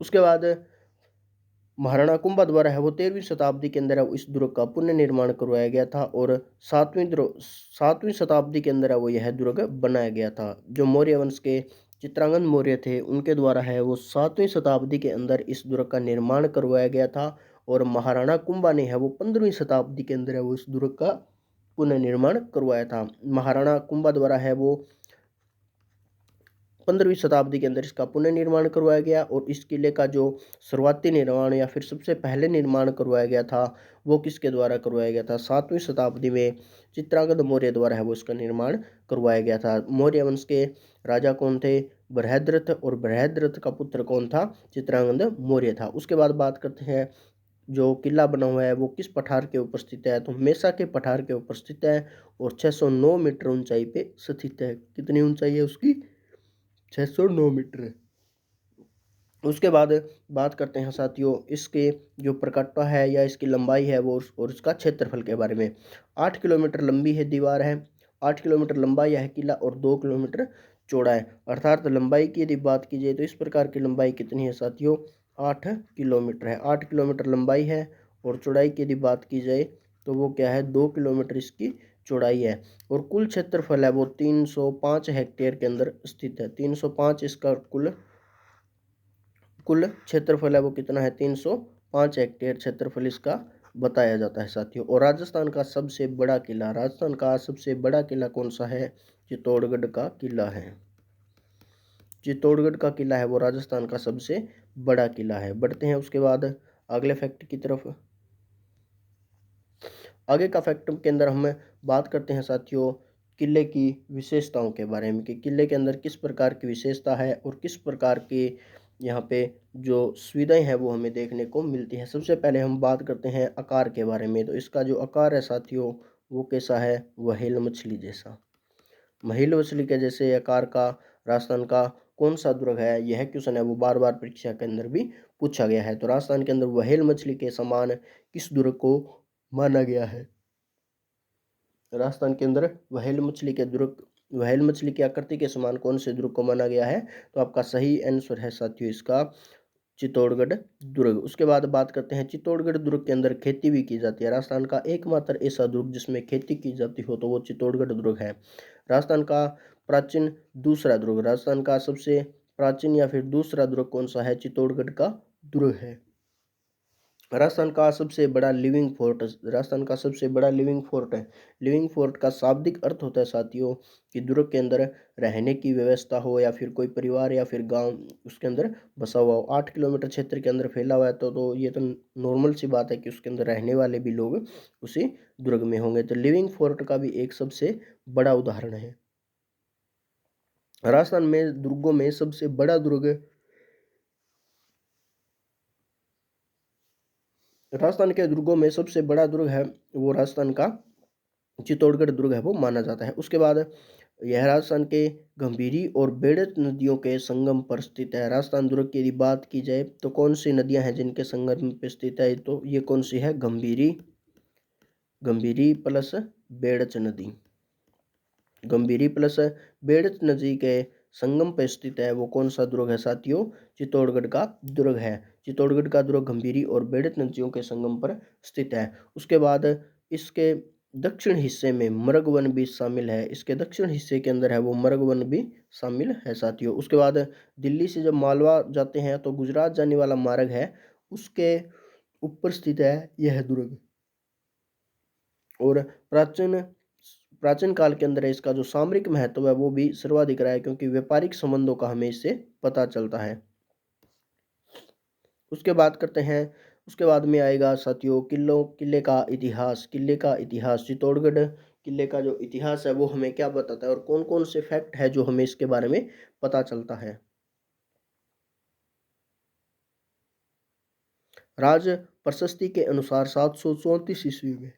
उसके बाद महाराणा कुंभा द्वारा है वो 13वीं शताब्दी के अंदर है इस दुर्ग का पुनर्निर्माण करवाया गया था, और 7वीं शताब्दी के अंदर है वो यह दुर्ग बनाया गया था। जो मौर्य वंश के चित्रांगद मौर्य थे उनके द्वारा है वो 7वीं शताब्दी के अंदर इस दुर्ग का निर्माण करवाया गया था, और महाराणा कुंभा ने है वो 15वीं शताब्दी के अंदर है वो इस दुर्ग का पुनर्निर्माण करवाया था। महाराणा कुंभा द्वारा है वो 15वीं शताब्दी के अंदर इसका पुनर्निर्माण करवाया गया, और इस किले का जो शुरुआती निर्माण या फिर सबसे पहले निर्माण करवाया गया था वो किसके द्वारा करवाया गया था? 7वीं शताब्दी में चित्रांगद मौर्य द्वारा है वो इसका निर्माण करवाया गया था। मौर्य वंश के राजा कौन थे? बृहद्रथ, और बृहद्रथ का पुत्र कौन था? चित्रांगद मौर्य था। उसके बाद बात करते हैं जो किला बना हुआ है वो किस पठार के ऊपर स्थित है? तो मेसा के पठार के ऊपर स्थित है, और 609 मीटर ऊंचाई पे स्थित है। कितनी ऊंचाई है उसकी? 609 मीटर है। उसके बाद बात करते हैं साथियों इसके जो प्रकटता है या इसकी लंबाई है वो और इसका क्षेत्रफल के बारे में। 8 किलोमीटर लंबी है दीवार है, 8 किलोमीटर लंबा यह किला और 2 किलोमीटर चौड़ा है। अर्थात लंबाई की यदि बात की जाए तो इस प्रकार की लंबाई कितनी है साथियों? 8 किलोमीटर है। 8 किलोमीटर लंबाई है, और चौड़ाई की यदि बात की जाए तो वो क्या है? 2 किलोमीटर इसकी चौड़ाई है। और कुल क्षेत्रफल है वो 305 हेक्टेयर के अंदर स्थित है। 305 इसका कुल क्षेत्रफल है वो कितना है? 305 हेक्टेयर क्षेत्रफल इसका बताया जाता है साथियों। और राजस्थान का सबसे बड़ा किला, राजस्थान का सबसे बड़ा किला कौन सा है? चित्तौड़गढ़ का किला है। चित्तौड़गढ़ का किला है वो राजस्थान का सबसे बड़ा किला है। बढ़ते हैं उसके बाद अगले फैक्ट की तरफ। आगे का फैक्ट के अंदर हम बात करते हैं साथियों किले की विशेषताओं के बारे में, कि किले के अंदर किस प्रकार की विशेषता है और किस प्रकार की यहाँ पे जो सुविधाएं हैं वो हमें देखने को मिलती है। सबसे पहले हम बात करते हैं आकार के बारे में। तो इसका जो आकार है साथियों वो कैसा है? व्हेल मछली जैसा। व्हेल मछली के जैसे आकार का राजस्थान का कौन सा दुर्ग है? यह क्वेश्चन है वो बार बार परीक्षा के अंदर भी पूछा गया है। तो राजस्थान के अंदर व्हेल मछली के समान किस दुर्ग को माना गया है? राजस्थान के अंदर व्हेल मछली की आकृति के समान कौन से दुर्ग को माना गया है? तो आपका सही आंसर है साथियों इसका चित्तौड़गढ़ दुर्ग। उसके बाद बात करते हैं चित्तौड़गढ़ दुर्ग के अंदर खेती भी की जाती है। राजस्थान का एकमात्र ऐसा दुर्ग जिसमें खेती की जाती हो तो वो चित्तौड़गढ़ दुर्ग है। राजस्थान का प्राचीन दूसरा दुर्ग, राजस्थान का सबसे प्राचीन या फिर दूसरा दुर्ग कौन सा है? चित्तौड़गढ़ का दुर्ग है। राजस्थान का सबसे बड़ा लिविंग फोर्ट, राजस्थान का सबसे बड़ा लिविंग फोर्ट है। लिविंग फोर्ट का शाब्दिक अर्थ होता है साथियों कि दुर्ग के अंदर रहने की व्यवस्था हो या फिर कोई परिवार या फिर गांव उसके अंदर बसा हुआ हो। 8 किलोमीटर क्षेत्र के अंदर फैला हुआ है तो ये तो नॉर्मल सी बात है कि उसके अंदर रहने वाले भी लोग उसी दुर्ग में होंगे। तो लिविंग फोर्ट का भी एक सबसे बड़ा उदाहरण है। राजस्थान में दुर्गों में सबसे बड़ा दुर्ग, राजस्थान के दुर्गों में सबसे बड़ा दुर्ग है वो राजस्थान का चित्तौड़गढ़ दुर्ग है वो माना जाता है। उसके बाद यह राजस्थान के गंभीरी और बेड़त नदियों के संगम पर स्थित है। राजस्थान दुर्ग की यदि बात की जाए तो कौन सी नदियां हैं जिनके संगम पर स्थित है? तो ये कौन सी है? गंभीरी प्लस बेड़च नदी। गंभीरी प्लस बेड़च नदी के संगम पर स्थित है वो कौन सा दुर्ग है साथियों? चित्तौड़गढ़ का दुर्ग है। चित्तौड़गढ़ का दुर्ग गंभीरी और बेड़च नदियों के संगम पर स्थित है। उसके बाद इसके दक्षिण हिस्से में मरग वन भी शामिल है। इसके दक्षिण हिस्से के अंदर है वो मरग वन भी शामिल है साथियों। उसके बाद दिल्ली से जब मालवा जाते हैं तो गुजरात जाने वाला मार्ग है उसके ऊपर स्थित है यह दुर्ग। और प्राचीन काल के अंदर इसका जो सामरिक महत्व है वो भी सर्वाधिक रहा है, क्योंकि व्यापारिक संबंधों का हमें इससे पता चलता है। उसके बाद करते हैं, उसके बाद में आएगा साथियों किले का इतिहास। किले का इतिहास, चित्तौड़गढ़ किले का जो इतिहास है वो हमें क्या बताता है और कौन कौन से फैक्ट है जो हमें इसके बारे में पता चलता है? राज प्रशस्ति के अनुसार 734 ईस्वी में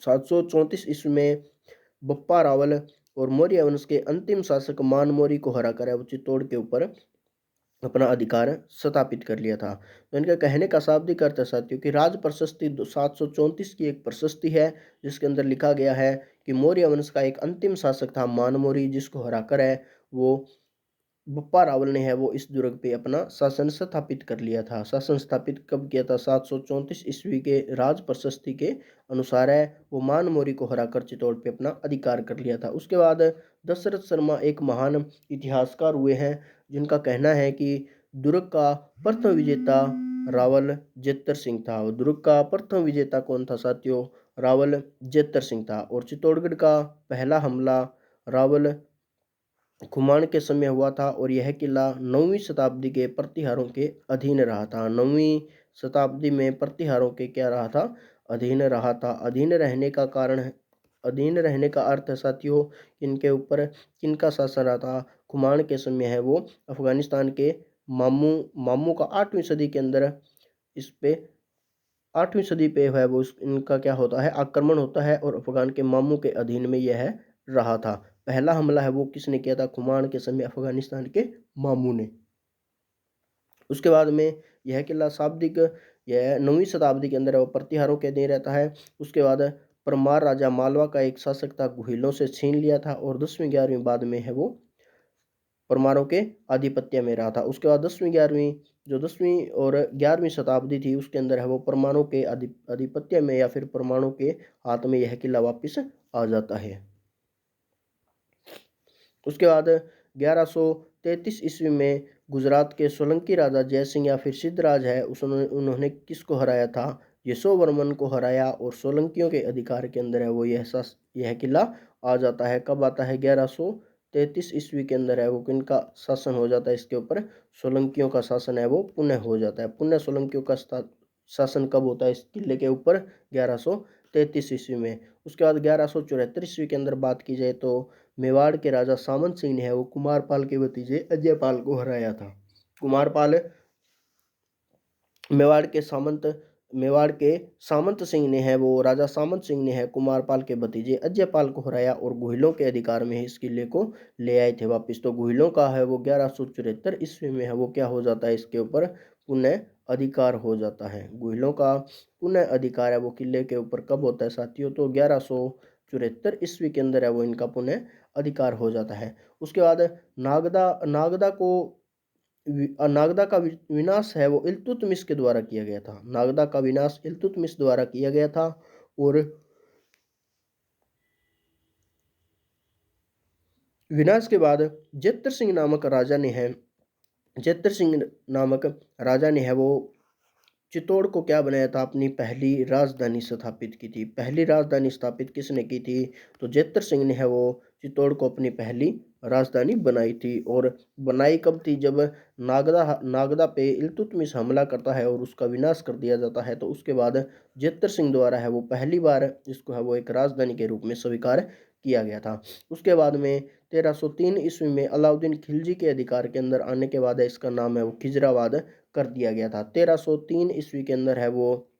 734 ईस्वी में बप्पा रावल और मौर्य वंश के अंतिम शासक मानमोरी को हराकर है वो चित्तौड़ के ऊपर अपना अधिकार स्थापित कर लिया था। तो इनका कहने का शाब्दिक अर्थ है साथियों कि राज प्रशस्ति 734 की एक प्रशस्ति है जिसके अंदर लिखा गया है कि मौर्य वंश का एक अंतिम शासक था मानमोरी, जिसको हराकर है वो बप्पा रावल ने है वो इस दुर्ग पे अपना शासन स्थापित कर लिया था। शासन स्थापित कब किया था? 734 ईस्वी के राज प्रशस्ति के अनुसार है वो मान मौर्य को हराकर चित्तौड़ पे अपना अधिकार कर लिया था। उसके बाद दशरथ शर्मा एक महान इतिहासकार हुए हैं जिनका कहना है कि दुर्ग का प्रथम विजेता रावल जेतर सिंह था। दुर्ग का प्रथम विजेता कौन था साथियों? रावल जेतर सिंह था। और चित्तौड़गढ़ का पहला हमला रावल खुमान के समय हुआ था और यह किला 9वीं शताब्दी के प्रतिहारों के अधीन रहा था। 9वीं शताब्दी में प्रतिहारों के क्या रहा था? अधीन रहा था। अधीन रहने का कारण है, अधीन रहने का अर्थ है साथियों इनके ऊपर किनका शासन रहा था? खुमान के समय है वो अफगानिस्तान के मामू मामू का 8वीं सदी के अंदर इस पे 8वीं सदी पे है वो इनका क्या होता है? आक्रमण होता है और अफगान के मामू के अधीन में यह रहा था। पहला हमला है वो किसने किया था? खुमान के समय अफगानिस्तान के मामू ने। उसके बाद में यह किला शाब्दिक यह 9वीं शताब्दी के अंदर वो प्रतिहारों के अधीन रहता है। उसके बाद परमार राजा मालवा का एक शासक था, गुहिलों से छीन लिया था और 10वीं 11वीं बाद में है वो परमारों के आधिपत्य में रहा था। उसके बाद 10वीं और 11वीं शताब्दी थी उसके अंदर है वो परमाणु के आधिपत्य में या फिर परमाणु के हाथ में यह किला वापिस आ जाता है। उसके बाद 1133 ईस्वी में गुजरात के सोलंकी राजा जयसिंह या फिर सिद्धराज है उन्होंने किसको हराया था? यशोवर्मन को हराया और सोलंकियों के अधिकार के अंदर है वो यह किला आ जाता है। कब आता है? 1133 ईस्वी के अंदर है वो किनका शासन हो जाता है इसके ऊपर? सोलंकियों का शासन है वो पुनः हो जाता है। पुनः सोलंकियों का शासन कब होता है इस किले के ऊपर? 1133 ईस्वी में। उसके बाद 1174 ईस्वी के अंदर बात की जाए तो मेवाड़ के राजा सामंत सिंह ने है वो कुमारपाल के भतीजे अजयपाल को हराया था। कुमारपाल मेवाड़ के सामंत सिंह ने है वो राजा सामंत सिंह ने है कुमारपाल के भतीजे अजयपाल को हराया और गुहिलों के अधिकार में इस किले को ले आए थे वापिस। तो गुहिलों का है वो 1174 ईस्वी में है वो क्या हो जाता है इसके ऊपर? पुनः अधिकार हो जाता है। गुहिलों का पुनः अधिकार है वो किले के ऊपर कब होता है साथियों? तो 1174 ईस्वी के अंदर है वो इनका पुनः अधिकार हो जाता है। उसके बाद नागदा का विनाश है वो इल्तुतमिश के द्वारा किया गया था। नागदा का विनाश इल्तुतमिश द्वारा किया गया था और विनाश के बाद जेतर सिंह नामक राजा ने है वो चित्तौड़ को क्या बनाया था? अपनी पहली राजधानी स्थापित की थी। पहली राजधानी स्थापित किसने की थी? तो जेतर सिंह ने है वो चित्तौड़ को अपनी पहली राजधानी बनाई थी। और बनाई कब थी? जब नागदा पे इल्तुतमिश हमला करता है और उसका विनाश कर दिया जाता है तो उसके बाद जेतर सिंह द्वारा है वो पहली बार इसको है वो एक राजधानी के रूप में स्वीकार किया गया था। उसके बाद में 1303 ईस्वी में अलाउद्दीन खिलजी के अधिकार के अंदर आने के बाद इसका नाम है वो खिजराबाद कर दिया गया था। 1303 ईस्वी के अंदर है वो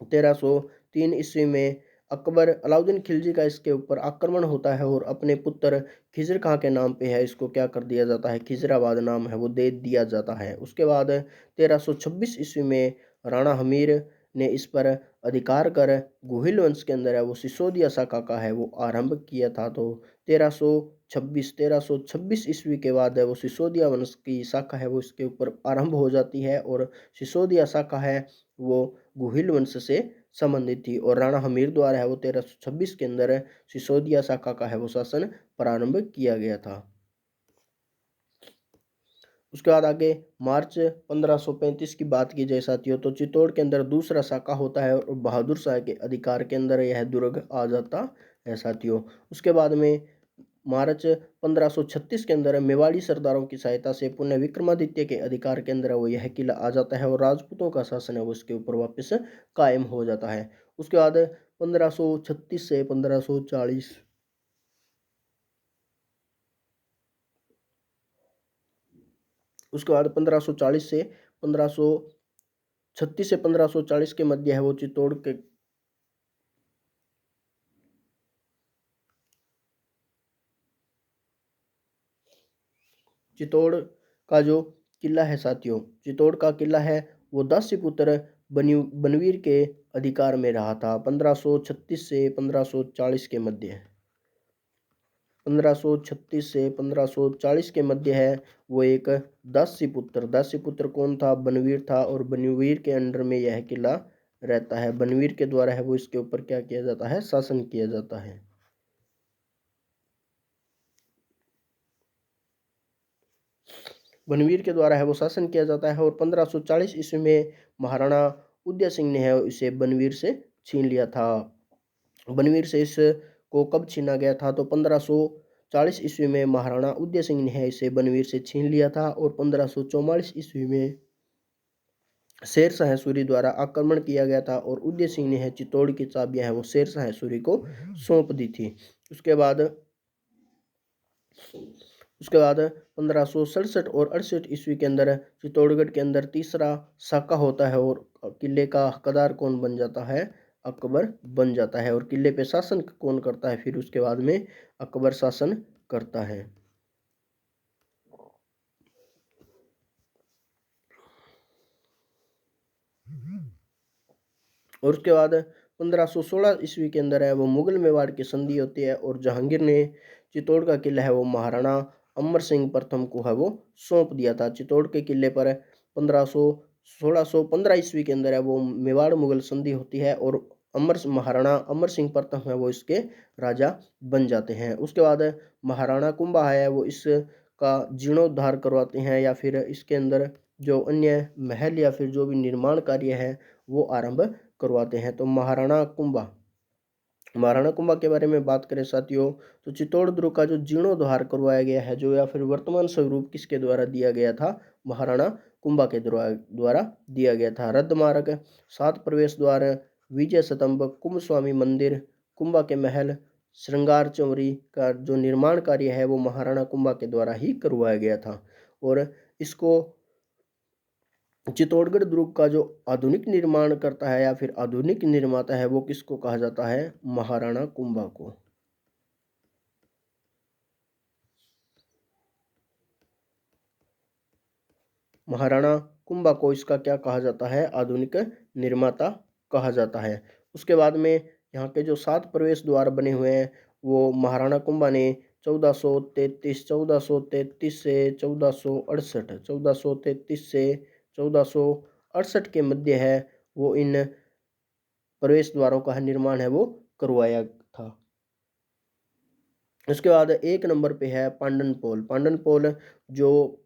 1303 ईस्वी में अलाउद्दीन खिलजी का इसके ऊपर आक्रमण होता है और अपने पुत्र खिजर खां के नाम पे है इसको क्या कर दिया जाता है? खिजराबाद नाम है वो दे दिया जाता है। उसके बाद 1326 ईस्वी में राणा हमीर ने इस पर अधिकार कर गुहिल वंश के अंदर है वो सिसोदिया शाखा का है वो आरंभ किया था। तो 1326 ईस्वी के बाद है वो सिसोदिया वंश की शाखा है वो इसके ऊपर आरंभ हो जाती है और सिसोदिया शाखा है वो गुहिल वंश से संबंधित थी और राणा हमीर द्वारा है वो 1326 के अंदर सिसोदिया शाखा का है वो शासन प्रारंभ किया गया था। उसके बाद आगे मार्च 1535 की बात की जाए साथियों तो चित्तौड़ के अंदर दूसरा शाखा होता है और बहादुर शाह के अधिकार के अंदर यह दुर्ग आ जाता है साथियों। उसके बाद में मार्च 1536 के अंदर मेवाड़ी सरदारों की सहायता से पुनः विक्रमादित्य के अधिकार के अंदर वो यह किला आ जाता है और राजपूतों का शासन है वो इसके ऊपर वापस कायम हो जाता है। उसके बाद 1536 से 1540 उसके बाद 1540 से 1536 से 1540 के मध्य है वो चित्तौड़ का जो किला है साथियों, चित्तौड़ का किला है वो दासीपुत्र बनवीर के अधिकार में रहा था 1536 से 1540 के मध्य। 1536 से 1540 के मध्य है वो एक दासीपुत्र। दासीपुत्र कौन था? बनवीर था, और बनवीर के अंडर में यह किला रहता है। बनवीर के द्वारा है वो इसके ऊपर क्या किया जाता है? शासन किया जाता है। बनवीर के द्वारा है वो शासन किया जाता है। और 1540 ईस्वी में महाराणा उदय सिंह ने है इसे बनवीर से छीन लिया था। बनवीर से इसको कब छीना गया था? तो 1540 ईस्वी में महाराणा उदय सिंह ने है इसे बनवीर से छीन लिया था। और 1544 ईस्वी में शेर शाह सूरी द्वारा आक्रमण किया गया था, और उदय सिंह ने है चित्तौड़ की चाबियां है वो शेर शाह सूरी को सौंप दी थी। उसके बाद 1567 और 68 ईस्वी के अंदर चित्तौड़गढ़ के अंदर तीसरा साका होता है, और किले का हकदार कौन बन जाता है? अकबर बन जाता है। और किले पे शासन कौन करता है? फिर उसके बाद में अकबर शासन करता है। और उसके बाद 1516 ईस्वी के अंदर है वो मुगल मेवाड़ की संधि होती है, और जहांगीर ने चित्तौड़ का किला है वो महाराणा अमर सिंह प्रथम को है वो सौंप दिया था। चित्तौड़ के किले पर 1615 ईस्वी के अंदर है वो मेवाड़ मुगल संधि होती है, और महाराणा अमर सिंह प्रथम है वो इसके राजा बन जाते हैं। उसके बाद महाराणा कुंभा है वो इसका जीर्णोद्धार करवाते हैं, या फिर इसके अंदर जो अन्य महल या फिर जो भी निर्माण कार्य है वो आरंभ करवाते हैं। तो महाराणा कुंभा के बारे में बात करें साथियों, तो चित्तौड़ दुर्ग का जो जीर्णोद्धार करवाया गया है, जो या फिर वर्तमान स्वरूप किसके द्वारा दिया गया था? महाराणा कुंभा के द्वारा दिया गया था। रद्द मार्ग, 7 प्रवेश द्वार, विजय स्तंभ, कुंभ स्वामी मंदिर, कुंभा के महल, श्रृंगार चौरी का जो निर्माण कार्य है वो महाराणा कुंभा के द्वारा ही करवाया गया था। और इसको चित्तौड़गढ़ दुर्ग का जो आधुनिक निर्माण करता है या फिर आधुनिक निर्माता है वो किसको कहा जाता है? महाराणा कुंभा को। महाराणा कुंभा को इसका क्या कहा जाता है? आधुनिक निर्माता कहा जाता है। उसके बाद में यहाँ के जो 7 प्रवेश द्वार बने हुए हैं वो महाराणा कुंभा ने 1433 से 1468 1433 से 1468 के मध्य है वो इन प्रवेश द्वारों का निर्माण है वो करवाया था। उसके बाद 1 नंबर पे है पांडनपोल। पांडनपोल जो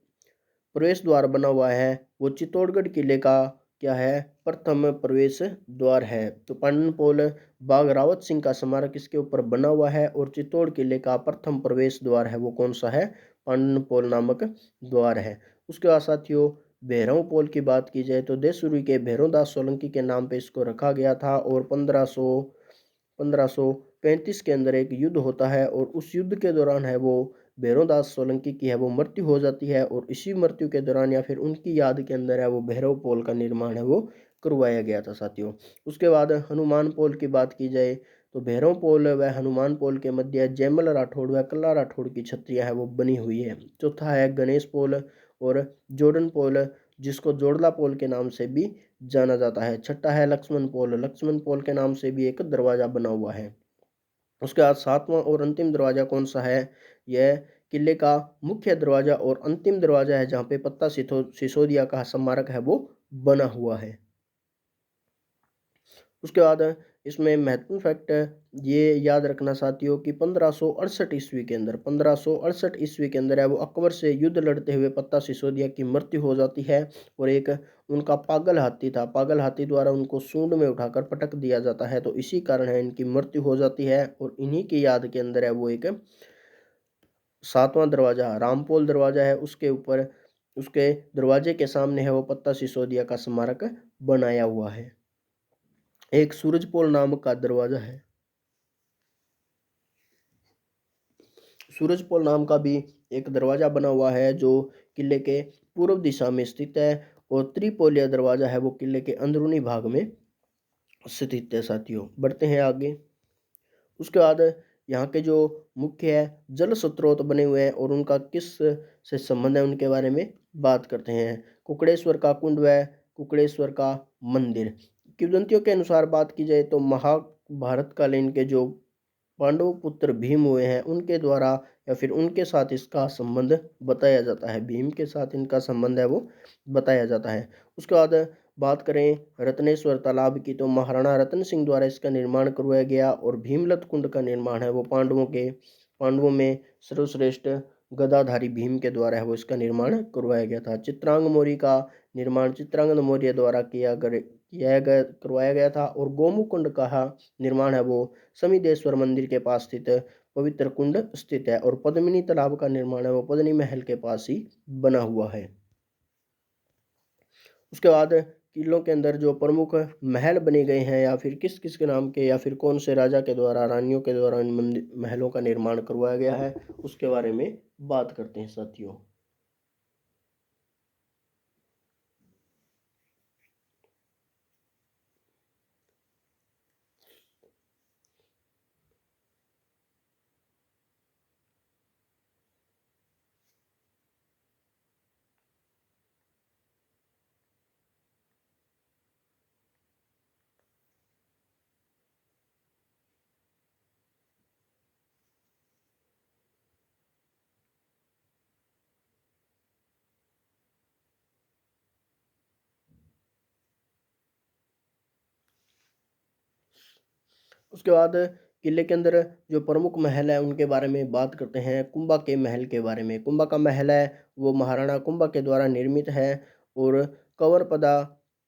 प्रवेश द्वार बना हुआ है वो चित्तौड़गढ़ किले का क्या है? प्रथम प्रवेश द्वार है। तो पांडनपोल बाघ रावत सिंह का स्मारक इसके ऊपर बना हुआ है, और चित्तौड़ किले का प्रथम प्रवेश द्वार है वो कौन सा है? पांडनपोल नामक द्वार है। उसके बाद साथियों भैरव पोल की बात की जाए तो देशूरी के भैरव दास सोलंकी के नाम पे इसको रखा गया था, और 1535 के अंदर एक युद्ध होता है, और उस युद्ध के दौरान है वो भैरव दास सोलंकी की है वो मृत्यु हो जाती है, और इसी मृत्यु के दौरान या फिर उनकी याद के अंदर है वो भैरव पोल का निर्माण है वो करवाया गया था साथियों। उसके बाद हनुमान पोल की बात की जाए तो भैरव पोल व हनुमान पोल के मध्य जयमल राठौड़ व कल्ला राठौड़ की छत्रियां है वो बनी हुई है। चौथा है गणेश पोल और जोड़न पोल, जिसको जोड़ला पोल के नाम से भी जाना जाता है। छठा है लक्ष्मण पोल। लक्ष्मण पोल के नाम से भी एक दरवाजा बना हुआ है। उसके बाद 7वां और अंतिम दरवाजा कौन सा है? यह किले का मुख्य दरवाजा और अंतिम दरवाजा है, जहां पे पत्ता सिसोदिया का स्मारक है वो बना हुआ है। उसके बाद इसमें महत्वपूर्ण फैक्ट ये याद रखना साथियों कि 1568 ईस्वी के अंदर 1568 ईस्वी के अंदर है वो अकबर से युद्ध लड़ते हुए पत्ता सिसोदिया की मृत्यु हो जाती है, और एक उनका पागल हाथी था, पागल हाथी द्वारा उनको सूंड में उठाकर पटक दिया जाता है, तो इसी कारण है इनकी मृत्यु हो जाती है। और इन्हीं की याद के अंदर है वो एक 7वां दरवाजा रामपोल दरवाजा है, उसके ऊपर उसके दरवाजे के सामने है वो पत्ता सिसोदिया का स्मारक बनाया हुआ है। एक सूरजपोल नामक का दरवाजा है। सूरजपोल नाम का भी एक दरवाजा बना हुआ है जो किले के पूर्व दिशा में स्थित है, और त्रिपोलिया दरवाजा है वो किले के अंदरूनी भाग में स्थित है साथियों। बढ़ते हैं आगे। उसके बाद यहाँ के जो मुख्य है जल स्रोत बने हुए हैं और उनका किस से संबंध है उनके बारे में बात करते हैं। कुकड़ेश्वर का कुंड व कुकड़ेश्वर का मंदिर। किंवदंतियों के अनुसार बात की जाए तो महाभारत कालीन के जो पांडव पुत्र भीम हुए हैं उनके द्वारा या फिर उनके साथ इसका संबंध बताया जाता है। भीम के साथ इनका संबंध है वो बताया जाता है। उसके बाद बात करें रत्नेश्वर तालाब की, तो महाराणा रतन सिंह द्वारा इसका निर्माण करवाया गया और भीमलत कुंड का निर्माण है वो पांडवों में सर्वश्रेष्ठ गदाधारी भीम के द्वारा है वो इसका निर्माण करवाया गया था। चित्रांग मौर्य का निर्माण चित्रांगद मौर्य द्वारा करवाया गया था और गोमुकुंड का निर्माण है वो समीदेश्वर मंदिर के पास स्थित पवित्र कुंड स्थित है और पद्मिनी तालाब का निर्माण है वो पद्मिनी महल के पास ही बना हुआ है। उसके बाद किलों के अंदर जो प्रमुख महल बने गए हैं या फिर किस किस के नाम के या फिर कौन से राजा के द्वारा रानियों के द्वारा इन महलों का निर्माण करवाया गया है उसके बारे में बात करते हैं साथियों। उसके बाद किले के अंदर जो प्रमुख महल है उनके बारे में बात करते हैं। कुंभा के महल के बारे में, कुंभा का महल है वो महाराणा कुंभा के द्वारा निर्मित है और कंवरपदा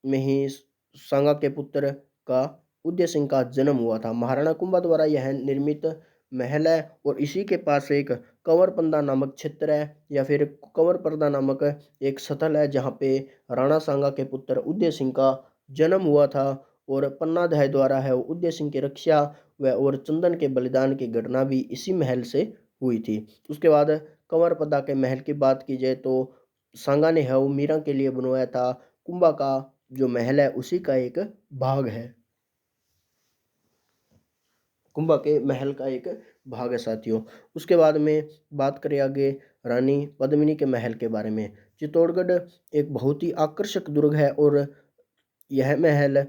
में ही सांगा के पुत्र का उदय सिंह का जन्म हुआ था। महाराणा कुंभा द्वारा यह निर्मित महल है और इसी के पास एक कंवरपंदा नामक क्षेत्र है या फिर कंवरपदा नामक एक स्थल है जहाँ पे राणा सांगा के पुत्र उदय सिंह का जन्म हुआ था और पन्नादह द्वारा है वो उदय सिंह की रक्षा व और चंदन के बलिदान की घटना भी इसी महल से हुई थी। उसके बाद कंवरपदा के महल की बात की जाए तो सांगा ने है वो मीरा के लिए बनवाया था। कुंभा का जो महल है उसी का एक भाग है, कुंभा के महल का एक भाग है साथियों। उसके बाद में बात करें आगे रानी पद्मिनी के महल के बारे में। चित्तौड़गढ़ एक बहुत ही आकर्षक दुर्ग है और यह महल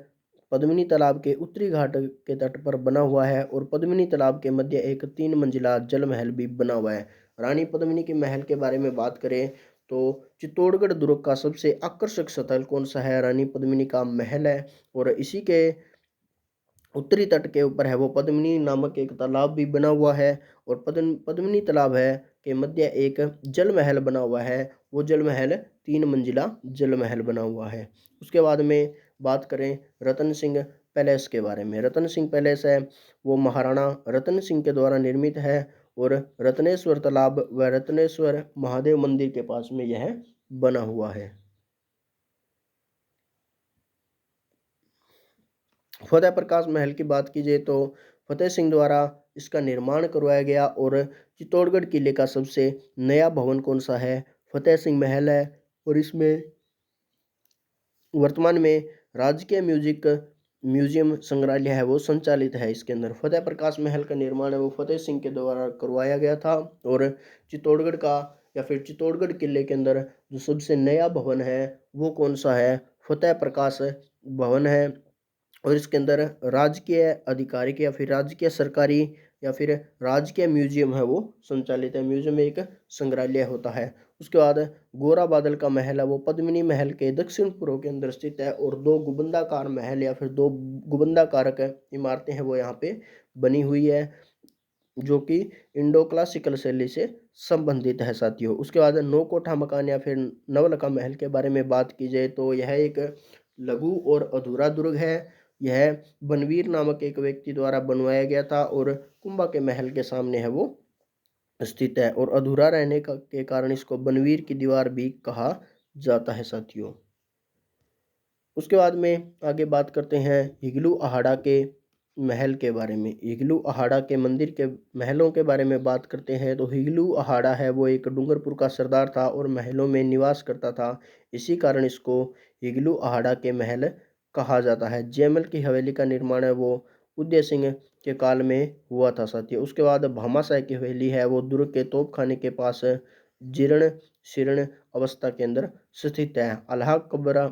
पद्मिनी तालाब के उत्तरी घाट के तट पर बना हुआ है और पद्मिनी तालाब के मध्य एक 3 मंजिला जल महल भी बना हुआ है। रानी पद्मिनी के महल के बारे में बात करें तो चित्तौड़गढ़ दुर्ग का सबसे आकर्षक स्थल कौन सा है, रानी पद्मिनी का महल है और इसी के उत्तरी तट के ऊपर है वो पद्मिनी नामक एक तालाब भी बना हुआ है और पद्मिनी तालाब है के मध्य एक जल महल बना हुआ है। वो जल महल 3 मंजिला जल महल बना हुआ है। उसके बाद में बात करें रतन सिंह पैलेस के बारे में। रतन सिंह पैलेस है वो महाराणा रतन सिंह के द्वारा निर्मित है और रत्नेश्वर तालाब व रत्नेश्वर महादेव मंदिर के पास में यह बना हुआ है। फतेह प्रकाश महल की बात की जाए तो फतेह सिंह द्वारा इसका निर्माण करवाया गया और चित्तौड़गढ़ किले का सबसे नया भवन कौन सा है, फतेह सिंह महल है और इसमें वर्तमान में राजकीय म्यूजियम संग्रहालय है वो संचालित है। इसके अंदर फतेह प्रकाश महल का निर्माण है वो फतेह सिंह के द्वारा करवाया गया था और चित्तौड़गढ़ का या फिर चित्तौड़गढ़ किले के अंदर जो सबसे नया भवन है वो कौन सा है, फतेह प्रकाश भवन है और इसके अंदर राजकीय आधिकारिक या फिर राजकीय सरकारी या फिर राजकीय म्यूजियम है वो संचालित है। म्यूजियम में एक संग्रहालय होता है। उसके बाद गोरा बादल का महल है वो पद्मिनी महल के दक्षिण पूर्व के अंदर स्थित है और 2 गुबंदाकार महल या फिर 2 गुबंदाकारक इमारतें हैं वो यहाँ पे बनी हुई है जो कि इंडो क्लासिकल शैली से संबंधित है साथियों। उसके बाद नौ कोठा मकान या फिर नवलखा महल के बारे में बात की जाए तो यह एक लघु और अधूरा दुर्ग है। यह बनवीर नामक एक व्यक्ति द्वारा बनवाया गया था और कुंभा के महल के सामने है वो स्थित है और अधूरा रहने के कारण इसको बनवीर की दीवार भी कहा जाता है साथियों। उसके बाद में आगे बात करते हैं इग्लू अहाड़ा के महल के बारे में। इग्लू अहाड़ा के मंदिर के महलों के बारे में बात करते हैं तो इग्लू अहाड़ा है वो एक डूंगरपुर का सरदार था और महलों में निवास करता था, इसी कारण इसको इग्लू अहाड़ा के महल कहा जाता है। जयमल की हवेली का निर्माण है वो उदय सिंह के काल में हुआ था साथियों। उसके बाद भामाशाह की हवेली है वो दुर्ग के तोपखाने के पास जीर्ण शीर्ण अवस्था के अंदर स्थित है। अल्लाह कबरा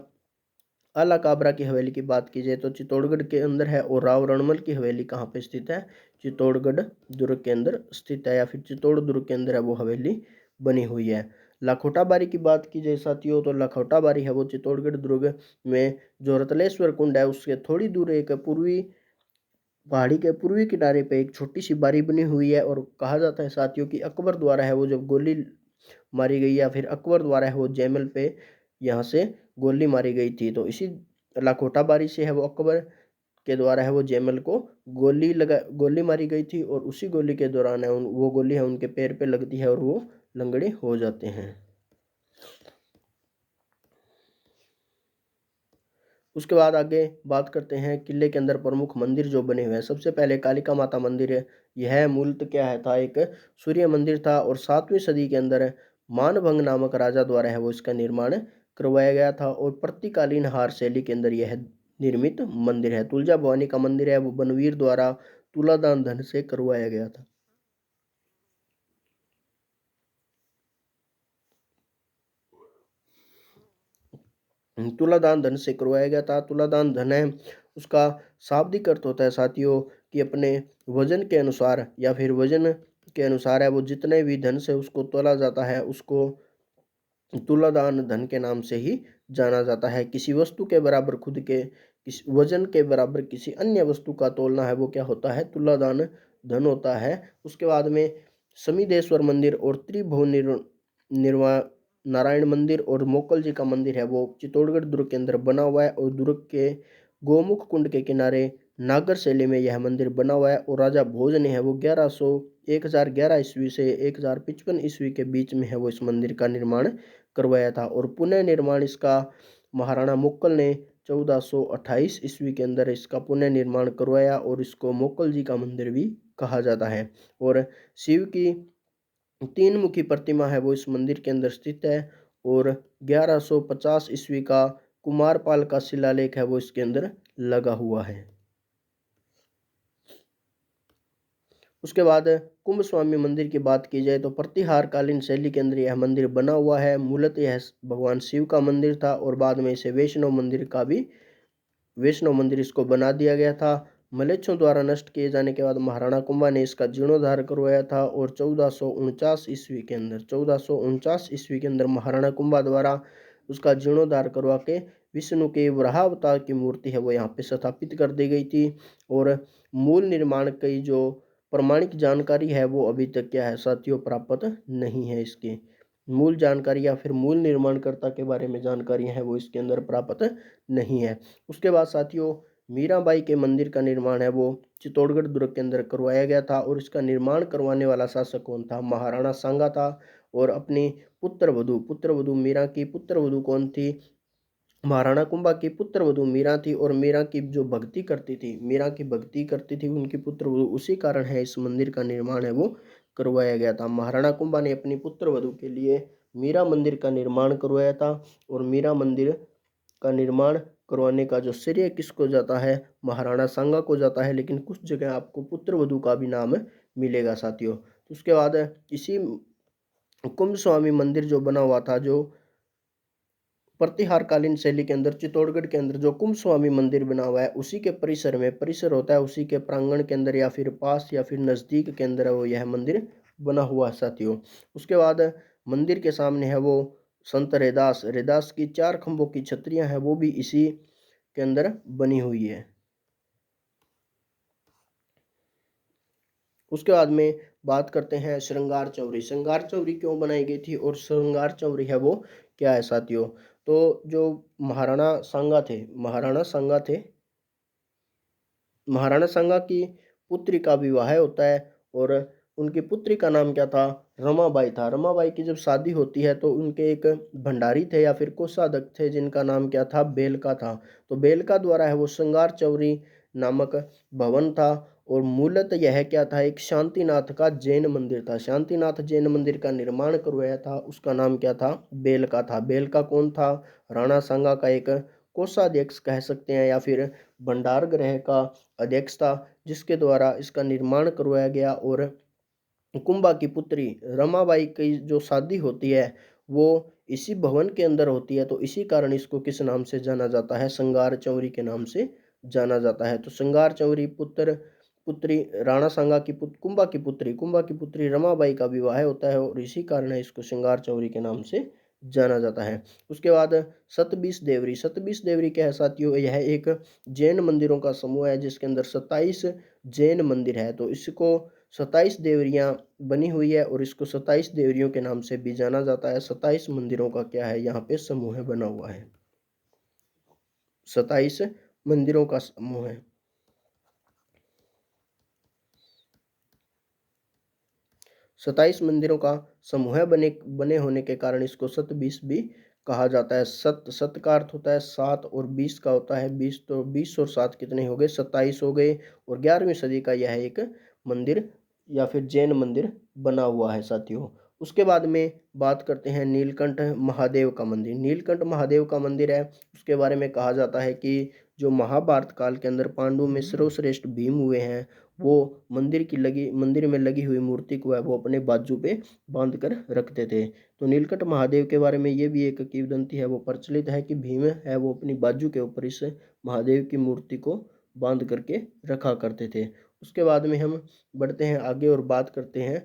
आला काबरा की हवेली की बात की जाए तो चित्तौड़गढ़ के अंदर है, और राव रणमल की हवेली कहाँ पे स्थित है? चित्तौड़गढ़ दुर्ग के अंदर स्थित है, या फिर चित्तौड़ दुर्ग के अंदर है वो हवेली बनी हुई है। लखोटा बारी की बात की जाए साथियों, तो लखोटा बारी है वो चित्तौड़गढ़ दुर्ग में जो रतलेश्वर कुंड है उसके थोड़ी दूर एक पूर्वी पहाड़ी के पूर्वी किनारे पे एक छोटी सी बारी बनी हुई है, और कहा जाता है साथियों कि अकबर द्वारा है वो जब गोली मारी गई, या फिर अकबर द्वारा है वो जयमल पे यहाँ से गोली मारी गई थी, तो इसी लाखोटा बारी से है वो अकबर के द्वारा है वो जयमल को गोली मारी गई थी, और उसी गोली के दौरान है वो गोली है उनके पैर पे लगती है और वो लंगड़े हो जाते हैं। उसके बाद आगे बात करते हैं किले के अंदर प्रमुख मंदिर जो बने हुए हैं। सबसे पहले कालिका माता मंदिर है। यह मूलतः क्या है था, एक सूर्य मंदिर था, और 7वीं सदी के अंदर मानभंग नामक राजा द्वारा है वो इसका निर्माण करवाया गया था, और प्रतिकालीन हार शैली के अंदर यह निर्मित मंदिर है। तुलजा भवानी का मंदिर है वो बनवीर द्वारा तुलादान धन से करवाया गया था। तुलादान धन से करवाया गया था। तुलादान धन है उसका शाब्दिक अर्थ होता है साथियों कि अपने वजन के अनुसार, या फिर वजन के अनुसार है वो जितने भी धन से उसको तोला जाता है उसको तुलादान धन के नाम से ही जाना जाता है। किसी वस्तु के बराबर खुद के किस वजन के बराबर किसी अन्य वस्तु का तोलना है वो क्या होता है? तुलादान धन होता है। उसके बाद में समीदेश्वर मंदिर और त्रिभुवन निर्वा नारायण मंदिर और मोकल जी का मंदिर है वो चित्तौड़गढ़ दुर्ग के अंदर बना हुआ है, और दुर्ग के गोमुख कुंड के किनारे नागर शैली में यह मंदिर बना हुआ है, और राजा भोज ने है वो 1011 ईस्वी से 1055 ईस्वी के बीच में है वो इस मंदिर का निर्माण करवाया था, और पुनः निर्माण इसका महाराणा मुक्कल ने 1428 ईस्वी के अंदर इसका पुनः निर्माण करवाया, और इसको मोकल जी का मंदिर भी कहा जाता है। और शिव की 3 मुखी प्रतिमा है वो इस मंदिर के अंदर स्थित है, और 1150 ईस्वी का कुमारपाल का शिलालेख है वो इसके अंदर लगा हुआ है। उसके बाद कुंभ स्वामी मंदिर की बात की जाए तो प्रतिहार कालीन शैली के अंदर यह मंदिर बना हुआ है। मूलतः यह भगवान शिव का मंदिर था, और बाद में इसे वैष्णव मंदिर इसको बना दिया गया था। मलेच्छों द्वारा नष्ट किए जाने के बाद महाराणा कुंभा ने इसका जीर्णोद्धार करवाया था, और 1449 ईस्वी के अंदर महाराणा कुंभा द्वारा उसका जीर्णोद्धार करवा के विष्णु के वराह अवतार की मूर्ति है वो यहाँ पे स्थापित कर दी गई थी। और मूल निर्माण की जो प्रमाणिक जानकारी है वो अभी तक क्या है साथियों, प्राप्त नहीं है। इसकी मूल जानकारी या फिर मूल निर्माणकर्ता के बारे में जानकारी है वो इसके अंदर प्राप्त नहीं है। उसके बाद साथियों मीराबाई के मंदिर का निर्माण है वो चित्तौड़गढ़ दुर्ग के अंदर करवाया गया था, और इसका निर्माण करवाने वाला शासक कौन था? महाराणा सांगा था। और अपनी पुत्र वधू मीरा की पुत्र वधू कौन थी? महाराणा कुंभा की पुत्र वधू मीरा थी, और मीरा की जो भक्ति करती थी, मीरा की भक्ति करती थी उनकी पुत्र वधू, उसी कारण है इस मंदिर का निर्माण है वो करवाया गया था। महाराणा कुंभा ने अपनी पुत्र वधू के लिए मीरा मंदिर का निर्माण करवाया था, और मीरा मंदिर का निर्माण करवाने का जो श्रेय किसको जाता है? महाराणा सांगा को जाता है, लेकिन कुछ जगह आपको पुत्र वधू का भी नाम मिलेगा साथियों। उसके बाद इसी कुंभ स्वामी मंदिर जो बना हुआ था, जो प्रतिहार कालीन शैली के अंदर चित्तौड़गढ़ के अंदर जो कुंभ स्वामी मंदिर बना हुआ है, उसी के परिसर में परिसर होता है, उसी के प्रांगण के अंदर या फिर पास या फिर नज़दीक के अंदर है वो यह मंदिर बना हुआ है साथियों। उसके बाद मंदिर के सामने है वो संत रैदास की 4 खंभों की छतरियां हैं वो भी इसी के अंदर बनी हुई है। उसके बाद में बात करते हैं श्रृंगार चौरी। श्रृंगार चौरी क्यों बनाई गई थी, और श्रृंगार चौरी है वो क्या है साथियों? तो जो महाराणा सांगा थे, महाराणा सांगा की पुत्री का विवाह होता है, और उनकी पुत्री का नाम क्या था? रमाबाई था। रमाबाई की जब शादी होती है तो उनके एक भंडारी थे या फिर कोषाध्यक्ष थे जिनका नाम क्या था? बेलका था। तो बेलका द्वारा है वो श्रृंगार चौरी नामक भवन था, और मूलतः यह क्या था? एक शांतिनाथ का जैन मंदिर था। शांतिनाथ जैन मंदिर का निर्माण करवाया था, उसका नाम क्या था? बेलका था। बेलका कौन था? राणा सांगा का एक कोषाध्यक्ष कह सकते हैं, या फिर भंडार गृह का अध्यक्ष था, जिसके द्वारा इसका निर्माण करवाया गया। और कुंभा की पुत्री रमाबाई की जो शादी होती है वो इसी भवन के अंदर होती है, तो इसी कारण इसको किस नाम से जाना जाता है, संगार चौरी के नाम से जाना जाता है। तो संगार चौरी पुत्री राणा सांगा की कुंभा की पुत्री रमाबाई का विवाह होता है और इसी कारण है इसको श्रृंगार चौरी के नाम से जाना जाता है। उसके बाद सतबीस देवरी क्या है साथियों, यह एक जैन मंदिरों का समूह है जिसके अंदर 27 जैन मंदिर है। तो इसको 27 देवरियां बनी हुई है और इसको 27 देवरियों के नाम से भी जाना जाता है। 27 मंदिरों का क्या है यहाँ पे समूह बना हुआ है, 27 मंदिरों का समूह है। 27 मंदिरों का समूह बने बने होने के कारण इसको सतबीस भी कहा जाता है। सत का अर्थ होता है 7 और 20 का होता है 20, तो 20 और 7 कितने हो गए, 27 हो गए। और 11वीं सदी का यह एक मंदिर या फिर जैन मंदिर बना हुआ है साथियों। उसके बाद में बात करते हैं नीलकंठ महादेव का मंदिर। नीलकंठ महादेव का मंदिर है, उसके बारे में कहा जाता है कि जो महाभारत काल के अंदर पांडु में सर्वश्रेष्ठ भीम हुए हैं, वो मंदिर में लगी हुई मूर्ति को है वो अपने बाजू पे बांध कर रखते थे। तो नीलकंठ महादेव के बारे में ये भी एक किंवदंती है, वो प्रचलित है कि भीम है वो अपनी बाजू के ऊपर इस महादेव की मूर्ति को बांध करके रखा करते थे। उसके बाद में हम बढ़ते हैं आगे और बात करते हैं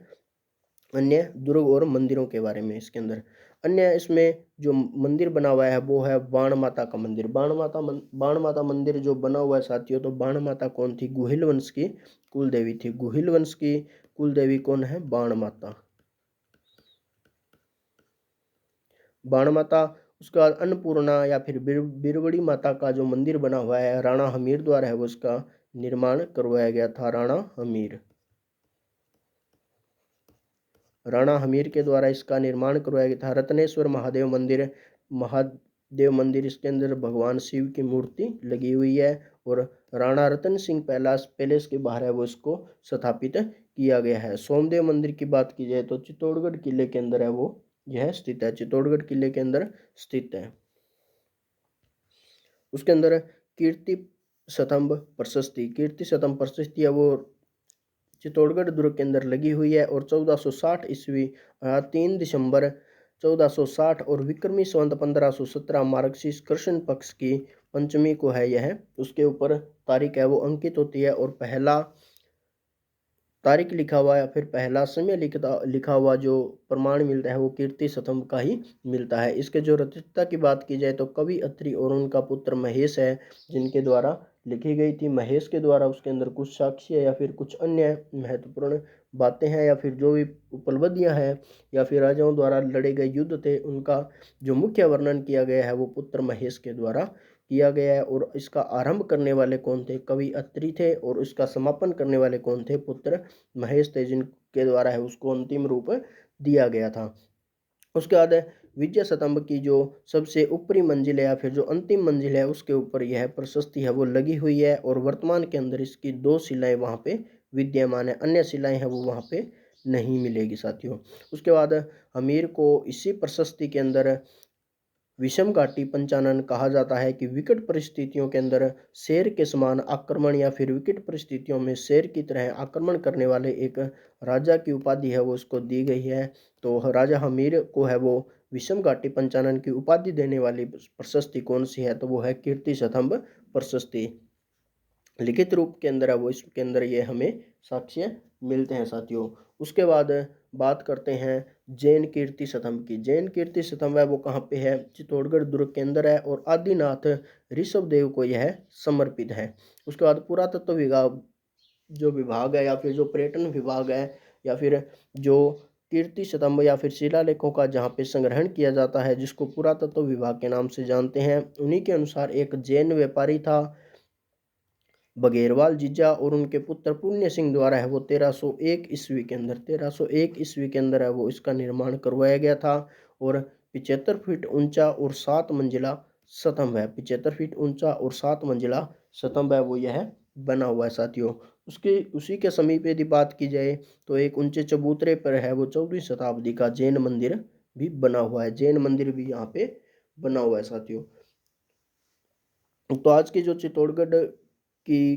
अन्य दुर्ग और मंदिरों के बारे में। इसके अंदर अन्य इसमें जो मंदिर बना हुआ है वो है बाण माता का मंदिर। बाण माता मंदिर जो बना हुआ है साथियों, तो बाण माता कौन थी, गुहिल वंश की कुल देवी थी। गुहिल वंश की कुल देवी कौन है, बाण माता। बाण माता। उसके बाद अन्नपूर्णा या फिर बिरबड़ी माता का जो मंदिर बना हुआ है राणा हमीर द्वारा है वो उसका निर्माण करवाया गया था। राणा हमीर के द्वारा इसका निर्माण करवाया गया था। रत्नेश्वर महादेव मंदिर इसके अंदर भगवान शिव की मूर्ति लगी हुई है और राणा रतन सिंह पैलेस के बाहर है वो इसको स्थापित किया गया है। सोमदेव मंदिर की बात की जाए तो चित्तौड़गढ़ किले के अंदर है वो यह स्थित है, चित्तौड़गढ़ किले के अंदर स्थित है। उसके अंदर कीर्ति स्तंभ प्रशस्ति है वो चित्तौड़गढ़ दुर्ग के अंदर लगी हुई है और 1460 ईस्वी 3 दिसंबर 1460 और विक्रमी संवत 1517 मार्गशीर्ष कृष्ण पक्ष की पंचमी को है यह उसके ऊपर तारीख है वो अंकित होती है और पहला तारीख लिखा हुआ या फिर पहला समय लिखा हुआ जो प्रमाण मिलता है वो कीर्ति स्तंभ का ही मिलता है। इसके जो रचयिता की बात की जाए तो कवि अत्रि और उनका पुत्र महेश है जिनके द्वारा लिखी गई थी। महेश के द्वारा उसके अंदर कुछ साक्ष्य या फिर कुछ अन्य महत्वपूर्ण बातें हैं या फिर जो भी उपलब्धियां हैं या फिर राजाओं द्वारा लड़े गए युद्ध थे उनका जो मुख्य वर्णन किया गया है वो पुत्र महेश के द्वारा किया गया है। और इसका आरंभ करने वाले कौन थे, कवि अत्रि थे और इसका समापन करने वाले कौन थे, पुत्र महेश थे जिनके द्वारा है उसको अंतिम रूप दिया गया था। उसके बाद विजय स्तंभ की जो सबसे ऊपरी मंजिल है या फिर जो अंतिम मंजिल है उसके ऊपर यह प्रशस्ति है वो लगी हुई है और वर्तमान के अंदर इसकी 2 शिलाएं वहां पे विद्यमान है, अन्य शिलाएं हैं वो वहां पे नहीं मिलेगी साथियों। उसके बाद हमीर को इसी प्रशस्ति के अंदर विषम घाटी पंचानन कहा जाता है कि विकट परिस्थितियों के अंदर शेर के समान आक्रमण या फिर विकट परिस्थितियों में शेर की तरह आक्रमण करने वाले एक राजा की उपाधि है वो उसको दी गई है। तो राजा हमीर को है वो विषम घाटी पंचानन की उपाधि देने वाली प्रशस्ति कौन सी है, तो वो है कीर्ति स्तंभ प्रशस्ति। लिखित रूप के अंदर है वो इसके अंदर ये हमें साक्ष्य मिलते हैं साथियों। उसके बाद बात करते हैं जैन कीर्ति स्तंभ की। जैन कीर्ति स्तंभ है वो कहाँ पे है, चित्तौड़गढ़ दुर्ग के अंदर है और आदिनाथ ऋषभ देव को यह समर्पित है। उसके बाद पुरातत्व विभाग जो विभाग है या फिर जो पर्यटन विभाग है या फिर जो कीर्ति स्तंभ या फिर शिलालेखों का जहाँ पे संग्रहण किया जाता है जिसको पुरातत्व विभाग के नाम से जानते हैं, उन्हीं के अनुसार एक जैन व्यापारी था बघेरवाल जीजा और उनके पुत्र पुण्य सिंह द्वारा है वो 1301 ईस्वी के अंदर है वो इसका निर्माण करवाया गया था। और 75 फीट ऊंचा और 7 मंजिला स्तंभ है, 75 फीट ऊंचा और 7 मंजिला स्तंभ है वो यह बना हुआ है साथियों। उसके उसी के समीप यदि बात की जाए तो एक ऊंचे चबूतरे पर है वो 14वीं शताब्दी का जैन मंदिर भी बना हुआ है, जैन मंदिर भी यहाँ पे बना हुआ है साथियों। तो आज की जो चित्तौड़गढ़ की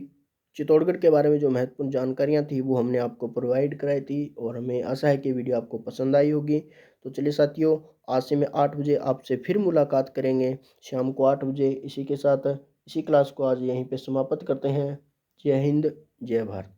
चित्तौड़गढ़ के बारे में जो महत्वपूर्ण जानकारियाँ थी वो हमने आपको प्रोवाइड कराई थी और हमें आशा है कि वीडियो आपको पसंद आई होगी। तो चलिए साथियों, आज से मैं 8 बजे आपसे फिर मुलाकात करेंगे, शाम को 8 बजे। इसी के साथ इसी क्लास को आज यहीं पे समाप्त करते हैं। जय हिंद, जय भारत।